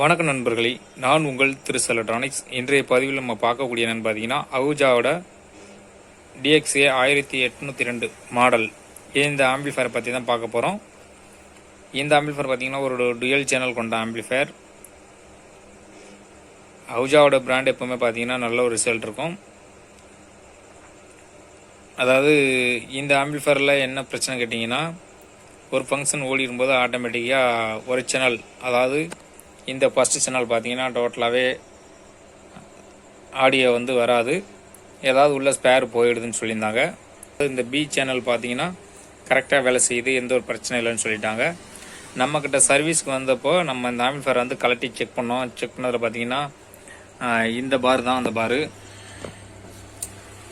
வணக்கம் நண்பர்களே, நான் உங்கள் Thirus எலக்ட்ரானிக்ஸ். இன்றைய பதிவில் நம்ம பார்க்கக்கூடிய என்னன்னு பார்த்தீங்கன்னா, அவுஜாவோட Dxa-1802 மாடல் இந்த ஆம்பிளிஃபயரை பற்றி தான் பார்க்க போகிறோம். இந்த ஆம்பிளிஃபயர் பார்த்தீங்கன்னா ஒரு டுயல் சேனல் கொண்ட ஆம்பிளிஃபயர். அவுஜாவோட பிராண்ட் எப்போவுமே பார்த்தீங்கன்னா நல்ல ஒரு ரிசல்ட் இருக்கும். அதாவது இந்த ஆம்பிளிஃபயரில் என்ன பிரச்சனை கேட்டிங்கன்னா, ஒரு ஃபங்க்ஷன் ஓடிடும்போது ஆட்டோமேட்டிக்காக ஒரு சேனல், அதாவது இந்த ஃபஸ்ட்டு சேனல் பார்த்தீங்கன்னா டோட்டலாகவே ஆடியோ வராது, ஏதாவது உள்ள ஸ்பேர் போயிடுதுன்னு சொல்லியிருந்தாங்க. இந்த பி சேனல் பார்த்தீங்கன்னா கரெக்டாக வேலை செய்யுது, எந்த ஒரு பிரச்சனை இல்லைன்னு சொல்லிட்டாங்க. நம்மக்கிட்ட சர்வீஸ்க்கு வந்தப்போ நம்ம இந்த ஆம்பிளிஃபயர் கலட்டி செக் பண்ணோம். செக் பண்ணதில் பார்த்தீங்கன்னா இந்த பார் தான் அந்த பாரு.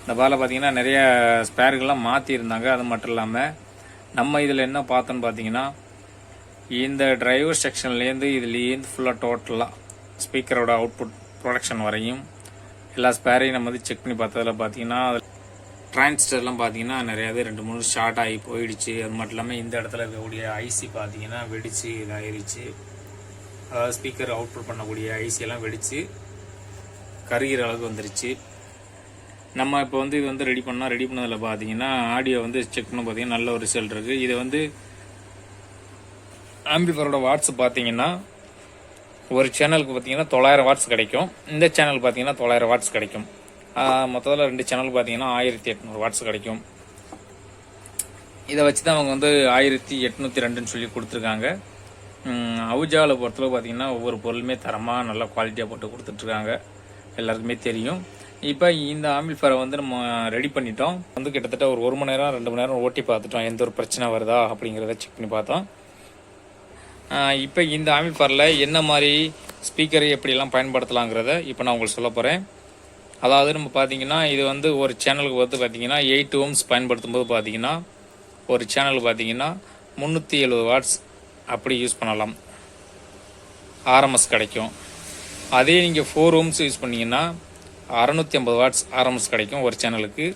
இந்த பாரில் பார்த்தீங்கன்னா நிறைய ஸ்பேர்கள்லாம் மாற்றிருந்தாங்க. அது மட்டும் இல்லாமல் நம்ம இதில் என்ன பார்த்தோன்னு பார்த்தீங்கன்னா, இந்த டிரைவர் செக்ஷன்லேருந்து இதுலேருந்து ஃபுல்லாக டோட்டலாக ஸ்பீக்கரோட அவுட்புட் ப்ரொடக்ஷன் வரையும் எல்லா ஸ்பேரையும் நம்ம செக் பண்ணி பார்த்ததில் பார்த்தீங்கன்னா, டிரான்சிஸ்டர்லாம் பார்த்தீங்கன்னா நிறையாவே 2-3 ஷார்ட் ஆகி போயிடுச்சு. அது மட்டும் இல்லாமல் இந்த இடத்துல இருக்கக்கூடிய ஐசி பார்த்தீங்கன்னா வெடித்து இதாகிடுச்சு. அதாவது ஸ்பீக்கர் அவுட்புட் பண்ணக்கூடிய ஐசியெல்லாம் வெடித்து கருகிற அளவுக்கு வந்துருச்சு. நம்ம இப்போ இது ரெடி பண்ணதில் பார்த்தீங்கன்னா ஆடியோ செக் பண்ண பார்த்தீங்கன்னா நல்ல ஒரு ரிசல்ட் இருக்குது. இது ஆம்பிளிஃபயரோட வாட்ஸ் பார்த்தீங்கன்னா ஒரு சேனலுக்கு பார்த்தீங்கன்னா 900 வாட்ஸ் கிடைக்கும். இந்த சேனல் பார்த்தீங்கன்னா 900 வாட்ஸ் கிடைக்கும். மொத்தத்தில் 2 சேனல் பார்த்தீங்கன்னா 1800 வாட்ஸ் கிடைக்கும். இதை வச்சு தான் அவங்க 1802ன்னு சொல்லி கொடுத்துருக்காங்க. அவுஜாவில் பொறுத்தளவு பார்த்தீங்கன்னா ஒவ்வொரு பொருளுமே தரமாக நல்ல குவாலிட்டியாக போட்டு கொடுத்துட்ருக்காங்க, எல்லாருக்குமே தெரியும். இப்போ இந்த ஆம்பிளிஃபயரை நம்ம ரெடி பண்ணிட்டோம். கிட்டத்தட்ட ஒரு 1 மணி நேரம் 2 மணி நேரம் ஓட்டி பார்த்துட்டோம், எந்த ஒரு பிரச்சனை வருதா அப்படிங்கிறத செக் பண்ணி பார்த்தோம். இப்போ இந்த ஆம்பிளிஃபயரில் என்ன மாதிரி ஸ்பீக்கரை எப்படியெல்லாம் பயன்படுத்தலாங்கிறத இப்போ நான் உங்களுக்கு சொல்ல போகிறேன். அதாவது நம்ம பார்த்தீங்கன்னா இது ஒரு சேனலுக்கு பார்த்தீங்கன்னா 8 ohms பயன்படுத்தும் போது பார்த்தீங்கன்னா ஒரு சேனலுக்கு பார்த்தீங்கன்னா 370 வாட்ஸ் அப்படி யூஸ் பண்ணலாம், ஆர்எம்எஸ் கிடைக்கும். அதே நீங்கள் 4 ohms யூஸ் பண்ணிங்கன்னா 650 வாட்ஸ் ஆர்எம்எஸ் கிடைக்கும் ஒரு சேனலுக்கு.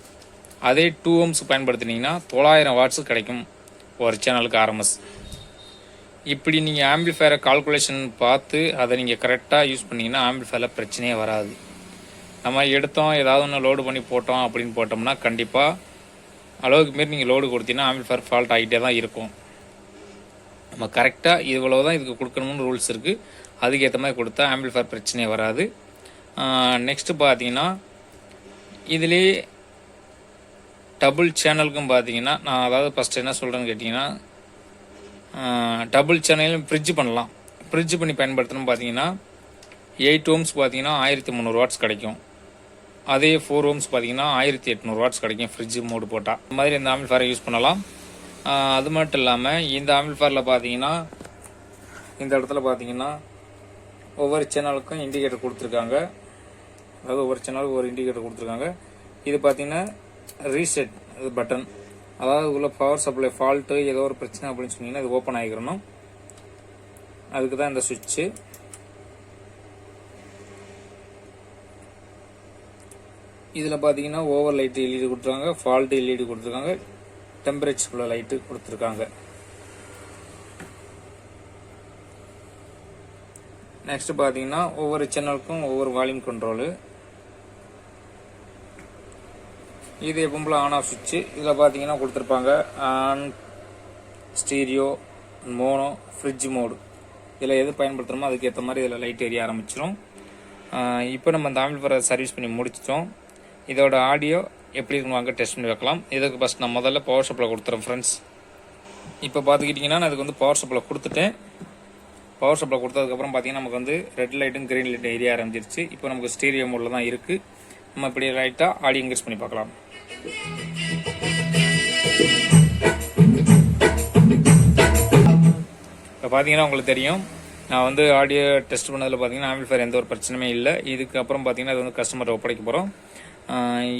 அதே 2 ohms பயன்படுத்தினீங்கன்னா 900 வாட்ஸ் கிடைக்கும் ஒரு சேனலுக்கு ஆர்எம்எஸ். இப்படி நீங்கள் ஆம்பிளிஃபயரை கால்குலேஷன் பார்த்து அதை நீங்கள் கரெக்டாக யூஸ் பண்ணிங்கன்னா ஆம்பிளிஃபயரில் பிரச்சனையே வராது. நம்ம எடுத்தோம் ஏதாவது ஒன்று லோடு பண்ணி போட்டோம் அப்படின்னு போட்டோம்னா கண்டிப்பாக அளவுக்கு மாரி நீங்கள் லோடு கொடுத்தீங்கன்னா ஆம்பிளிஃபயர் ஃபால்ட் ஆகிட்டே தான் இருக்கும். நம்ம கரெக்டாக இவ்வளோ தான் இதுக்கு கொடுக்கணும்னு ரூல்ஸ் இருக்குது, அதுக்கேற்ற மாதிரி கொடுத்தா ஆம்பிளிஃபயர் பிரச்சனையே வராது. நெக்ஸ்ட்டு பார்த்தீங்கன்னா இதிலே டபுள் சேனலுக்கும் பார்த்தீங்கன்னா நான் அதாவது ஃபஸ்ட்டு என்ன சொல்கிறேன்னு கேட்டிங்கன்னா, டபுள் சேனலும் ஃப்ரிட்ஜ் பண்ணலாம். ஃப்ரிட்ஜ் பண்ணி பயன்படுத்தணும் பார்த்தீங்கன்னா 8 ohms பார்த்தீங்கன்னா 1300 வாட்ஸ் கிடைக்கும். அதே 4 ohms பார்த்தீங்கன்னா 1800 வாட்ஸ் கிடைக்கும் ஃப்ரிட்ஜ் மோடு போட்டால். இந்த மாதிரி இந்த ஆம்பிளிஃபயரை யூஸ் பண்ணலாம். அது மட்டும் இல்லாமல் இந்த ஆம்பிளிஃபயரில் பார்த்தீங்கன்னா இந்த இடத்துல பார்த்தீங்கன்னா ஒவ்வொரு சேனலுக்கும் இண்டிகேட்டர் கொடுத்துருக்காங்க. அதாவது ஒவ்வொரு சேனலுக்கு ஒரு இண்டிகேட்டர் கொடுத்துருக்காங்க. இது பார்த்தீங்கன்னா ரீசெட் பட்டன், அதாவது உள்ள பவர் சப்ளை ஃபால்ட்டு ஏதோ ஒரு பிரச்சனை அப்படின்னு சொன்னீங்கன்னா இது ஓப்பன் ஆகிக்கணும். அதுக்கு தான் இந்த சுவிட்சு. இதில் பார்த்தீங்கன்னா ஓவர் லைட்டு எல்இடி கொடுத்துருக்காங்க, ஃபால்ட்டு எல்இடி கொடுத்துருக்காங்க, டெம்பரேச்சருக்குள்ள லைட்டு கொடுத்துருக்காங்க. நெக்ஸ்ட் பார்த்தீங்கன்னா ஒவ்வொரு சேனலுக்கும் ஒவ்வொரு வால்யூம் கண்ட்ரோலு. இது எப்போ ஆன் ஆஃப் சுவிட்சு. இதில் பார்த்தீங்கன்னா கொடுத்துருப்பாங்க on, stereo, mono, fridge mode. இதில் எது பயன்படுத்துகிறோமோ அதுக்கேற்ற மாதிரி இதில் லைட் எரிய ஆரம்பிச்சிடும். இப்போ நம்ம இந்த ஆம்பிளிஃபயரை சர்வீஸ் பண்ணி முடிச்சிட்டோம். இதோட ஆடியோ எப்படி இருக்குன்னு வாங்க டெஸ்ட் பண்ணி வைக்கலாம். இதுக்கு ஃபஸ்ட் நான் முதல்ல பவர் சப்ளை கொடுத்துறேன் ஃப்ரெண்ட்ஸ். இப்போ பார்த்துக்கிட்டிங்கன்னா நான் அதுக்கு பவர் சப்ளை கொடுத்துட்டேன். பவர் சப்ளை கொடுத்ததுக்கப்புறம் பார்த்தீங்கன்னா நமக்கு ரெட் லைட்டும் க்ரீன் லைட்டும் எரிய ஆரம்பிச்சிருச்சு. இப்போ நமக்கு ஸ்டீரியோ மோடில் தான் இருக்குது. நம்ம இப்படி லைட்டாக ஆடியோ இன்க்ரீஸ் பண்ணி பார்க்கலாம். இப்போ பார்த்தீங்கன்னா உங்களுக்கு தெரியும், நான் ஆடியோ டெஸ்ட் பண்ணதில் பார்த்தீங்கன்னா ஆம்பிளிஃபயர் எந்த ஒரு பிரச்சனையுமே இல்லை. இதுக்கப்புறம் பார்த்தீங்கன்னா அது கஸ்டமரை ஒப்படைக்க போகிறோம்.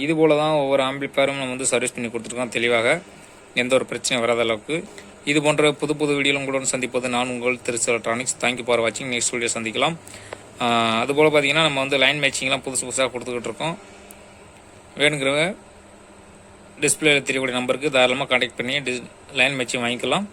இது போல தான் ஒவ்வொரு ஆம்பிளிஃபயரும் நம்ம சர்வீஸ் பண்ணி கொடுத்துருக்கோம் தெளிவாக, எந்த ஒரு பிரச்சனையும் வராத அளவுக்கு. இது போன்ற புது புது வீடியோவில் உங்களுடன் சந்திப்பது நான் உங்கள் Thirus எலக்ட்ரானிக்ஸ். தேங்க்யூ ஃபார் வாட்சிங். நெக்ஸ்ட் வீடியோ சந்திக்கலாம். அதுபோல் பார்த்தீங்கன்னா நம்ம லைன் மேட்சிங்லாம் புதுசாக கொடுத்துக்கிட்டு இருக்கோம். வேணுங்கிறவங்க டிஸ்பிளேல தெரியக்கூடிய நம்பருக்கு தாராளமாக கான்டாக்ட் பண்ணி லைன் மேட்சிங் வாங்கிக்கலாம்.